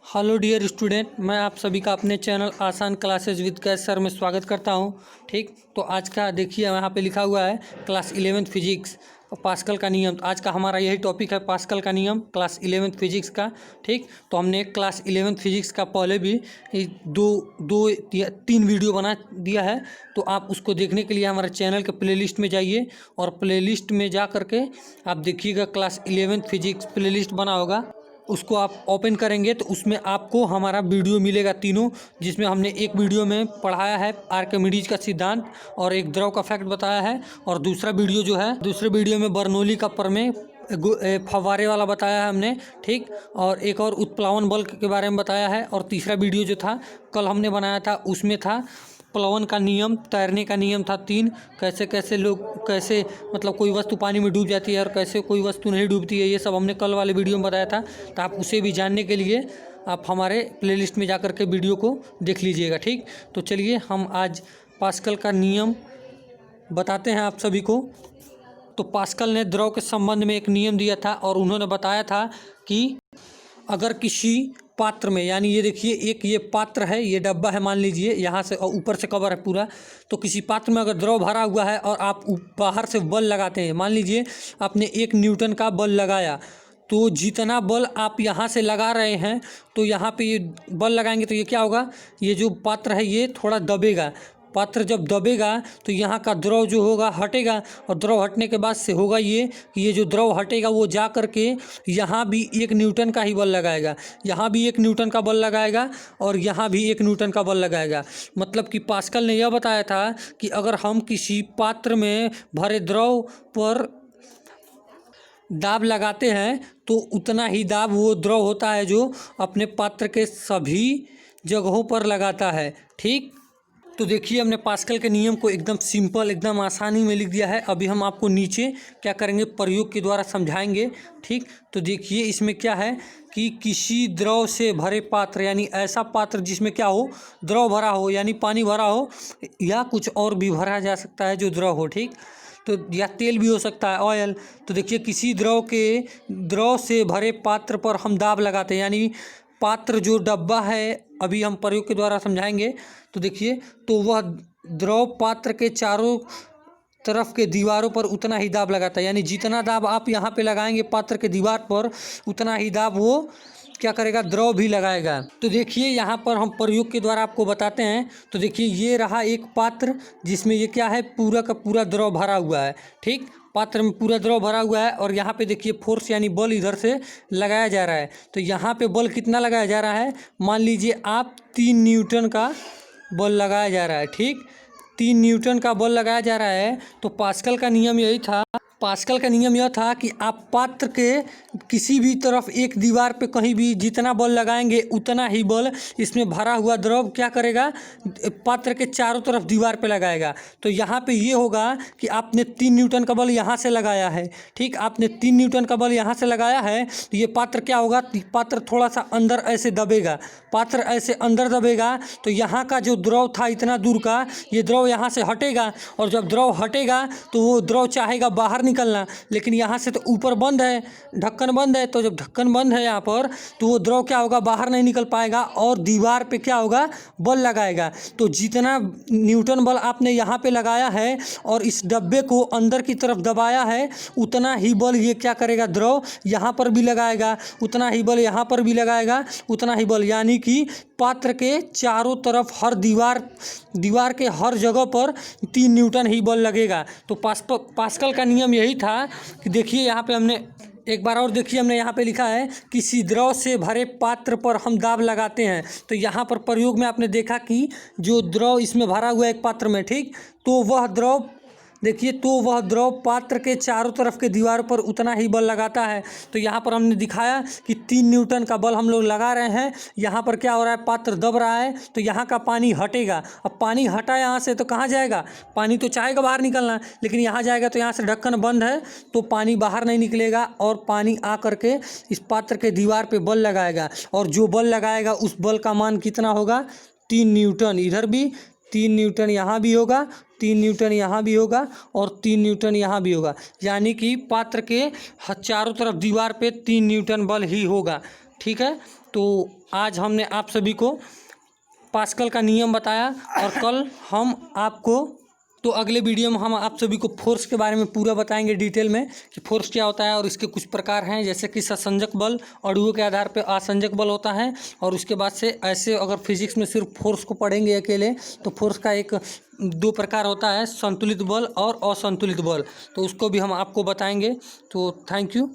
Hello dear student, मैं आप सभी का अपने चैनल आसान क्लासेज विद कैश सर में स्वागत करता हूं। ठीक, तो आज का देखिए यहाँ पे लिखा हुआ है क्लास 11th फिजिक्स और पास्कल का नियम। तो आज का हमारा यही टॉपिक है, पास्कल का नियम क्लास 11th फिजिक्स का। ठीक, तो हमने क्लास 11th फिजिक्स का पहले भी तीन वीडियो बना दिया है। तो आप उसको देखने के लिए हमारे चैनल के प्लेलिस्ट में जाइए और प्लेलिस्ट में जा करके आप देखिएगा क्लास 11th फिजिक्स प्लेलिस्ट बना होगा, उसको आप ओपन करेंगे तो उसमें आपको हमारा वीडियो मिलेगा तीनों, जिसमें हमने एक वीडियो में पढ़ाया है आर्किमिडीज का सिद्धांत और एक द्रव का फैक्ट बताया है, और दूसरा वीडियो जो है दूसरे वीडियो में बर्नौली का प्रमेय फव्वारे वाला बताया है हमने। ठीक, और एक और उत्प्लावन बल के बारे में बताया है, और तीसरा वीडियो जो था कल हमने बनाया था उसमें था प्लवन का नियम, तैरने का नियम था 3, कैसे कैसे लोग कैसे मतलब कोई वस्तु पानी में डूब जाती है और कैसे कोई वस्तु नहीं डूबती है, ये सब हमने कल वाले वीडियो में बताया था। तो आप उसे भी जानने के लिए आप हमारे प्लेलिस्ट में जाकर के वीडियो को देख लीजिएगा। ठीक, तो चलिए हम आज पास्कल का नियम बताते हैं आप सभी को। तो पास्कल ने द्रव के संबंध में एक नियम दिया था और उन्होंने बताया था कि अगर किसी पात्र में, यानी ये देखिए एक ये पात्र है, ये डब्बा है मान लीजिए, यहाँ से और ऊपर से कवर है पूरा, तो किसी पात्र में अगर द्रव भरा हुआ है और आप बाहर से बल लगाते हैं, मान लीजिए आपने 1 न्यूटन का बल लगाया, तो जितना बल आप यहाँ से लगा रहे हैं तो यहाँ पे ये बल लगाएंगे तो ये क्या होगा, ये जो पात्र है ये थोड़ा दबेगा। पात्र जब दबेगा तो यहाँ का द्रव जो होगा हटेगा, और द्रव हटने के बाद से होगा ये कि ये जो द्रव हटेगा वो जा कर के यहाँ भी 1 न्यूटन का ही बल लगाएगा, यहाँ भी 1 न्यूटन का बल लगाएगा और यहाँ भी 1 न्यूटन का बल लगाएगा। मतलब कि पास्कल ने यह बताया था कि अगर हम किसी पात्र में भरे द्रव पर दाब लगाते हैं तो उतना ही दाब वो द्रव होता है जो अपने पात्र के सभी जगहों पर लगाता है। ठीक, तो देखिए हमने पास्कल के नियम को एकदम सिंपल, एकदम आसानी में लिख दिया है। अभी हम आपको नीचे क्या करेंगे, प्रयोग के द्वारा समझाएंगे। ठीक, तो देखिए इसमें क्या है कि किसी द्रव से भरे पात्र, यानी ऐसा पात्र जिसमें क्या हो, द्रव भरा हो, यानी पानी भरा हो या कुछ और भी भरा जा सकता है जो द्रव हो। ठीक, तो या तेल भी हो सकता है, ऑयल। तो देखिए किसी द्रव से भरे पात्र पर हम दाब लगाते हैं, यानी पात्र जो डब्बा है, अभी हम प्रयोग के द्वारा समझाएंगे। तो देखिए, तो वह द्रव पात्र के चारों तरफ के दीवारों पर उतना ही दाब लगाता है, यानी जितना दाब आप यहाँ पे लगाएंगे पात्र के दीवार पर उतना ही दाब वो क्या करेगा, द्रव भी लगाएगा। तो देखिए यहाँ पर हम प्रयोग के द्वारा आपको बताते हैं। तो देखिए ये रहा एक पात्र जिसमें ये क्या है, पूरा का पूरा द्रव भरा हुआ है। ठीक, पात्र में पूरा द्रव भरा हुआ है और यहाँ पे देखिए फोर्स यानी बल इधर से लगाया जा रहा है। तो यहाँ पे बल कितना लगाया जा रहा है, मान लीजिए आप 3 न्यूटन का बल लगाया जा रहा है। ठीक, 3 न्यूटन का बल लगाया जा रहा है। तो पास्कल का नियम यही था, पास्कल का नियम यह था कि आप पात्र के किसी भी तरफ एक दीवार पे कहीं भी जितना बल लगाएंगे उतना ही बल इसमें भरा हुआ द्रव क्या करेगा, पात्र के चारों तरफ दीवार पे लगाएगा। तो यहाँ पे ये होगा कि आपने 3 न्यूटन का बल यहाँ से लगाया है। ठीक, आपने 3 न्यूटन का बल यहाँ से लगाया है तो ये पात्र क्या होगा, पात्र थोड़ा सा अंदर ऐसे दबेगा, पात्र ऐसे अंदर दबेगा तो यहाँ का जो द्रव था इतना दूर का, ये द्रव यहाँ से हटेगा, और जब द्रव हटेगा तो वो द्रव चाहेगा बाहर निकलना, लेकिन यहाँ से तो ऊपर बंद है, ढक्कन बंद है। तो जब ढक्कन बंद है यहाँ पर तो वो द्रव क्या होगा, बाहर नहीं निकल पाएगा और दीवार पे क्या होगा, बल लगाएगा। तो जितना न्यूटन बल आपने यहाँ पे लगाया है और इस डब्बे को अंदर की तरफ दबाया है, उतना ही बल ये क्या करेगा, द्रव यहाँ पर भी लगाएगा, उतना ही बल यहाँ पर भी लगाएगा, उतना ही बल, यानी कि पात्र के चारों तरफ हर दीवार के हर जगह पर 3 न्यूटन ही बल लगेगा। तो पास्कल का नियम यही था कि देखिए यहाँ पे हमने एक बार और देखिए, हमने यहाँ पे लिखा है किसी द्रव से भरे पात्र पर हम दाब लगाते हैं। तो यहाँ पर प्रयोग में आपने देखा कि जो द्रव इसमें भरा हुआ है एक पात्र में, ठीक, तो वह द्रव देखिए, तो वह द्रव पात्र के चारों तरफ के दीवारों पर उतना ही बल लगाता है। तो यहाँ पर हमने दिखाया कि 3 न्यूटन का बल हम लोग लगा रहे हैं, यहाँ पर क्या हो रहा है, पात्र दब रहा है, तो यहाँ का पानी हटेगा। अब पानी हटा यहाँ से तो कहाँ जाएगा, पानी तो चाहेगा बाहर निकलना, लेकिन यहाँ जाएगा तो यहाँ से ढक्कन बंद है तो पानी बाहर नहीं निकलेगा, और पानी आ करके इस पात्र के दीवार पर बल लगाएगा, और जो बल लगाएगा उस बल का मान कितना होगा, 3 न्यूटन। इधर भी 3 न्यूटन यहाँ भी होगा, 3 न्यूटन यहाँ भी होगा और 3 न्यूटन यहाँ भी होगा, यानी कि पात्र के चारों तरफ दीवार पे 3 न्यूटन बल ही होगा। ठीक है, तो आज हमने आप सभी को पास्कल का नियम बताया और कल हम आपको तो अगले वीडियो में हम आप सभी को फोर्स के बारे में पूरा बताएंगे डिटेल में कि फोर्स क्या होता है और इसके कुछ प्रकार हैं, जैसे कि ससंजक बल, अणुओं के आधार पर असंजक बल होता है। और उसके बाद से ऐसे अगर फिजिक्स में सिर्फ फोर्स को पढ़ेंगे अकेले तो फोर्स का एक 2 प्रकार होता है, संतुलित बल और असंतुलित बल, तो उसको भी हम आपको बताएंगे। तो थैंक यू।